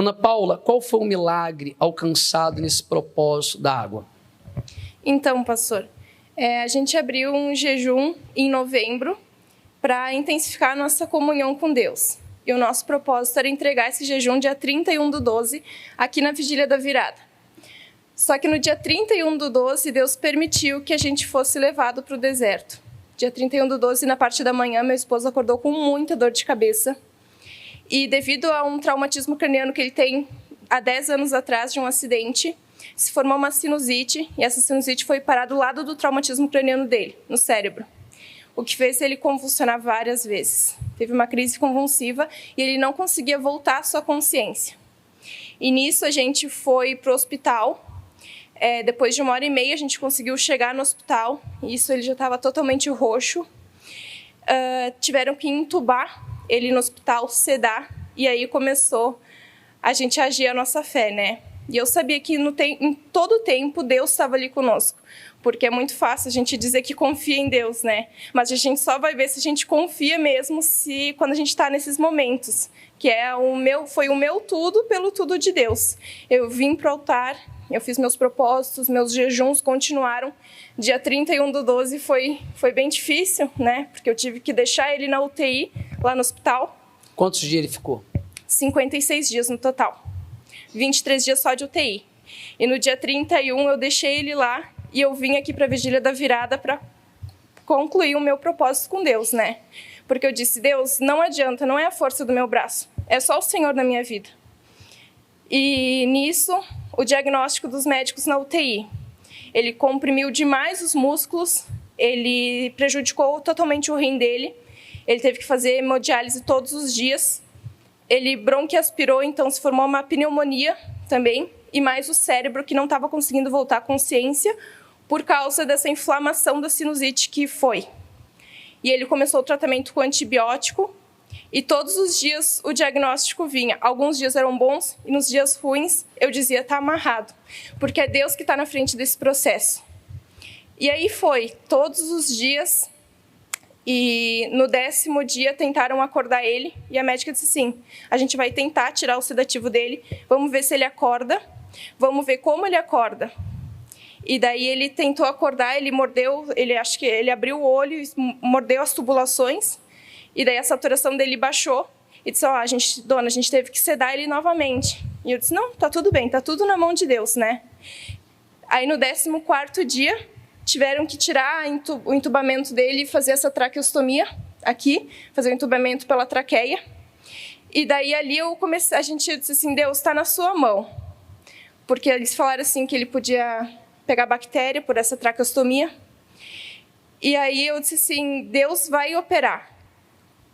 Ana Paula, qual foi o milagre alcançado nesse propósito da água? Então, pastor, a gente abriu um jejum em novembro para intensificar a nossa comunhão com Deus. E o nosso propósito era entregar esse jejum dia 31/12, aqui na Vigília da Virada. Só que no dia 31/12, Deus permitiu que a gente fosse levado para o deserto. Dia 31/12, na parte da manhã, meu esposo acordou com muita dor de cabeça. E devido a um traumatismo craniano que ele tem há 10 anos atrás, de um acidente, se formou uma sinusite, e essa sinusite foi parar do lado do traumatismo craniano dele, no cérebro. O que fez ele convulsionar várias vezes. Teve uma crise convulsiva e ele não conseguia voltar à sua consciência. E nisso a gente foi para o hospital. Depois de 1h30 a gente conseguiu chegar no hospital. Isso, ele já estava totalmente roxo. Tiveram que entubar ele no hospital, sedar. E aí começou a gente a agir a nossa fé, né? E eu sabia que em todo o tempo Deus estava ali conosco. Porque é muito fácil a gente dizer que confia em Deus, né? Mas a gente só vai ver se a gente confia mesmo quando a gente está nesses momentos. Que foi o meu tudo pelo tudo de Deus. Eu vim para o altar, eu fiz meus propósitos, meus jejuns continuaram. Dia 31/12 foi bem difícil, né? Porque eu tive que deixar ele na UTI, lá no hospital. Quantos dias ele ficou? 56 dias no total. 23 dias só de UTI. E no dia 31 eu deixei ele lá e eu vim aqui para a Vigília da Virada para concluir o meu propósito com Deus, né? Porque eu disse, Deus, não adianta, não é a força do meu braço, é só o Senhor na minha vida. E nisso, o diagnóstico dos médicos na UTI, ele comprimiu demais os músculos, ele prejudicou totalmente o rim dele, ele teve que fazer hemodiálise todos os dias, ele bronquiaspirou, então se formou uma pneumonia também, e mais o cérebro que não estava conseguindo voltar à consciência por causa dessa inflamação da sinusite que foi. E ele começou o tratamento com antibiótico e todos os dias o diagnóstico vinha. Alguns dias eram bons e nos dias ruins eu dizia, tá amarrado, porque é Deus que está na frente desse processo. E aí foi, todos os dias, e no 10º dia tentaram acordar ele e a médica disse assim, a gente vai tentar tirar o sedativo dele, vamos ver se ele acorda, vamos ver como ele acorda. E daí ele tentou acordar, ele mordeu, acho que ele abriu o olho, mordeu as tubulações, e daí a saturação dele baixou, e disse, dona, a gente teve que sedar ele novamente. E eu disse, não, tá tudo bem, tá tudo na mão de Deus, né? Aí no 14º dia, tiveram que tirar o entubamento dele e fazer essa traqueostomia aqui, fazer o entubamento pela traqueia. E daí ali a gente disse assim, Deus, está na sua mão. Porque eles falaram assim que ele podia pegar bactéria por essa traqueostomia. E aí eu disse assim, Deus vai operar.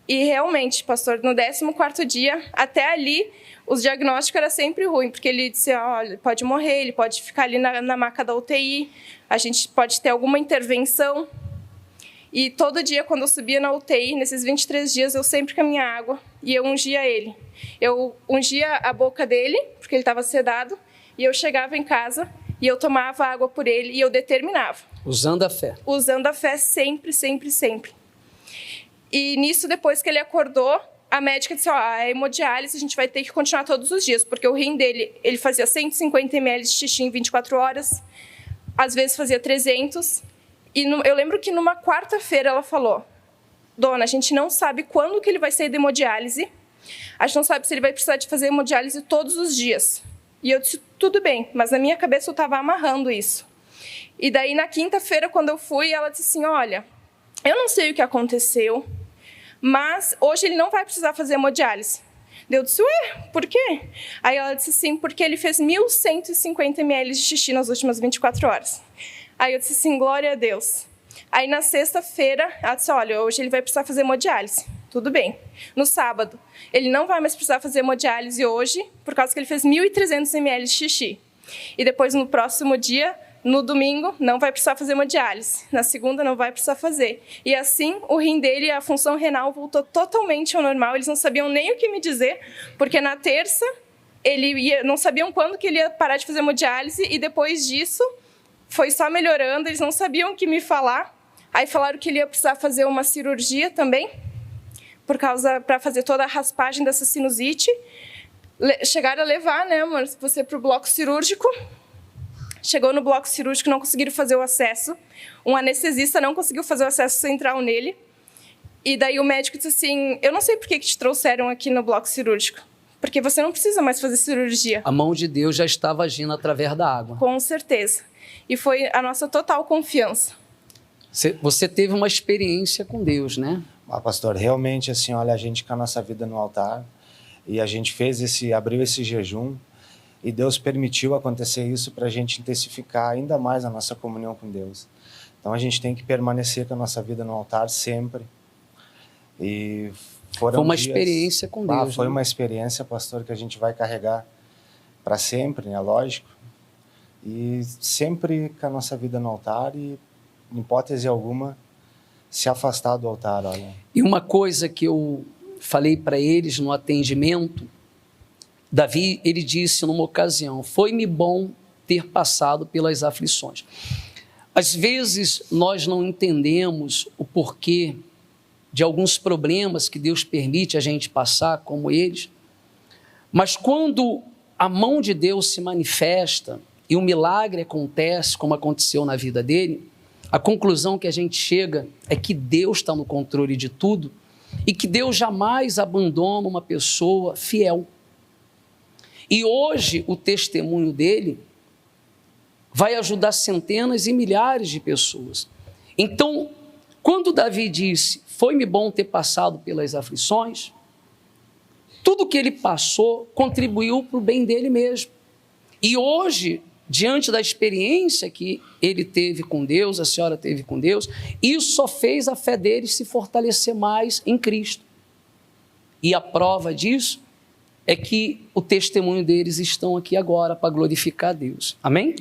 E realmente, pastor, no 14º dia, até ali, os diagnósticos eram sempre ruins, porque ele disse, olha, pode morrer, ele pode ficar ali na maca da UTI, a gente pode ter alguma intervenção. E todo dia, quando eu subia na UTI, nesses 23 dias, eu sempre com a minha água, e eu ungia ele. Eu ungia a boca dele, porque ele estava sedado, e eu chegava em casa, e eu tomava água por ele, e eu determinava. Usando a fé. Usando a fé sempre, sempre, sempre. E nisso, depois que ele acordou, a médica disse, a hemodiálise a gente vai ter que continuar todos os dias, porque o rim dele, ele fazia 150 ml de xixi em 24 horas, às vezes fazia 300. E eu lembro que numa quarta-feira ela falou, dona, a gente não sabe quando que ele vai sair da hemodiálise, a gente não sabe se ele vai precisar de fazer hemodiálise todos os dias. E eu disse, tudo bem, mas na minha cabeça eu estava amarrando isso. E daí, na quinta-feira, quando eu fui, ela disse assim, olha, eu não sei o que aconteceu, mas hoje ele não vai precisar fazer hemodiálise. Eu disse, ué, por quê? Aí ela disse assim, porque ele fez 1.150 ml de xixi nas últimas 24 horas. Aí eu disse assim, glória a Deus. Aí na sexta-feira, ela disse, olha, hoje ele vai precisar fazer hemodiálise. Tudo bem. No sábado, ele não vai mais precisar fazer hemodiálise hoje, por causa que ele fez 1.300 ml de xixi. E depois, no próximo dia, no domingo, não vai precisar fazer hemodiálise. Na segunda, não vai precisar fazer. E assim, o rim dele, a função renal voltou totalmente ao normal. Eles não sabiam nem o que me dizer, porque na terça, não sabiam quando que ele ia parar de fazer hemodiálise, e depois disso, foi só melhorando, eles não sabiam o que me falar. Aí falaram que ele ia precisar fazer uma cirurgia também, para fazer toda a raspagem dessa sinusite. chegaram a levar, né, amor, você para o bloco cirúrgico. Chegou no bloco cirúrgico, não conseguiram fazer o acesso. Um anestesista não conseguiu fazer o acesso central nele. E daí o médico disse assim, eu não sei por que te trouxeram aqui no bloco cirúrgico. Porque você não precisa mais fazer cirurgia. A mão de Deus já estava agindo através da água. Com certeza. E foi a nossa total confiança. Você teve uma experiência com Deus, né? Pastor, realmente, assim, olha, a gente com a nossa vida no altar, e a gente abriu esse jejum, e Deus permitiu acontecer isso para a gente intensificar ainda mais a nossa comunhão com Deus. Então a gente tem que permanecer com a nossa vida no altar sempre. E foi uma experiência com Deus. Foi, né? Uma né? experiência, pastor, que a gente vai carregar para sempre, né? Lógico. E sempre com a nossa vida no altar e, em hipótese alguma, se afastar do altar, olha. E uma coisa que eu falei para eles no atendimento, Davi, ele disse numa ocasião, foi-me bom ter passado pelas aflições. Às vezes nós não entendemos o porquê de alguns problemas que Deus permite a gente passar, como eles, mas quando a mão de Deus se manifesta e um milagre acontece, como aconteceu na vida dele, a conclusão que a gente chega é que Deus está no controle de tudo e que Deus jamais abandona uma pessoa fiel. E hoje o testemunho dele vai ajudar centenas e milhares de pessoas. Então, quando Davi disse, foi-me bom ter passado pelas aflições, tudo que ele passou contribuiu para o bem dele mesmo. E hoje, diante da experiência que ele teve com Deus, a senhora teve com Deus, isso só fez a fé deles se fortalecer mais em Cristo. E a prova disso é que o testemunho deles estão aqui agora para glorificar a Deus. Amém?